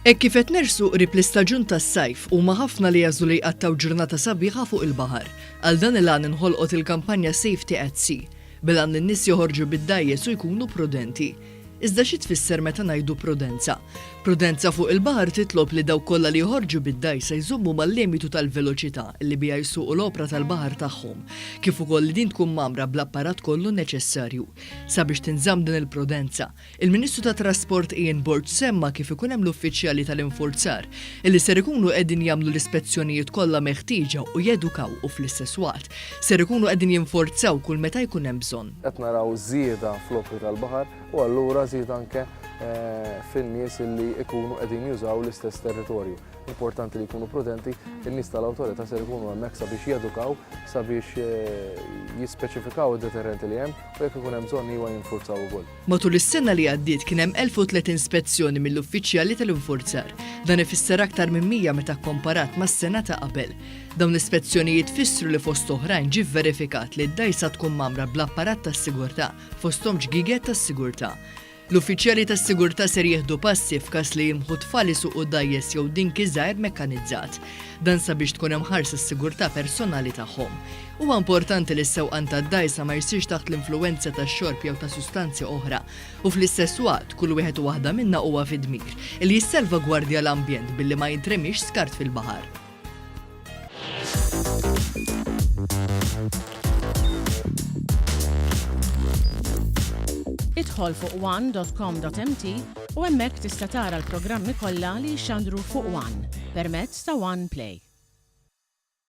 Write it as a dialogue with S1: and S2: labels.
S1: Kif qed nersu qrib l-istaġun tas-sajf huma ħafna li jażlu li jqattaw ġurnata sabiħa fuq il-baħar. Għal dan il-għan inħolqot il-kampanja Safety at Sea bil-għan n-nies joħorġu bid-dajjes u jkunu prudenti. Iżda xi tfisser meta ngħidu prudenza? Prudenza fuq il-baħar titlob li dawk kollha li joħorġu bid-dajsa jżommu mal-limitu tal-veloċità li bija jsuqu l-opra tal-baħar tagħhom, kif ukoll li din tkun mamra bl-apparat kollu neċessarju. Sabiex tinżamm din il-prudenza, il-Ministru tat Trasport Ian Burge semma kif ikun hemm l-uffiċjali tal-infurzar illi ser ikunu qegħdin jagħmlu l-ispezzjonijiet kollha meħtieġa u jedukaw u fl-istess waqt ser ikunu qegħdin jinforzaw kull meta jkun hemm bżonn.
S2: Qed naraw żieda fl-opri tal-baħar u allura żied anke fin-nies li jkunu qegħdin jużaw l-istess territorju. Importanti li jkunu prudenti, in-nies tal-awtorità ser ikunu hemmhekk sabiex jedukaw, sabiex jispeċifikaw id-deterrenti li hemm u jekk ikun hemm bżonn iwa jinfurzaw ukoll.
S1: Matul is-sena li għaddiet kien hemm 1003 ispezzjoni mill-uffiċjali tal-infurzar. Dan ifisser aktar minn 100 meta kkomparat mas-sena ta' qabel. Dawn l-ispezzjonijiet fissru li fost oħrajn ġie verifikat li d-dajsa tkun mamra bl-apparat tas-sigurtà fosthom ġgiget tas-sigurtà. L-uffiċjali tas-sigurtà ser jieħdu passi f'każ li jimħu tfal isuqu dajjes jew dinki żgħir mekkanizzat. Dan sabiex tkun hemm ħarsa s-sigurtà personali tagħhom. Huwa importanti li s-sewqan tad-dajsa ma jsirx taħt l-influwenza tax-xorb jew ta' sustanzi oħra u fl-istess waqt kull wieħed u waħda minnha huwa fi dmir li jissalvagwardja l-ambjent billi ma jintremix skart fil-baħar.
S3: Idħol fuq one.com.mt u hemmhekk tista' tara l-programmi kollha li jxandru fuq One permezz ta' One Play.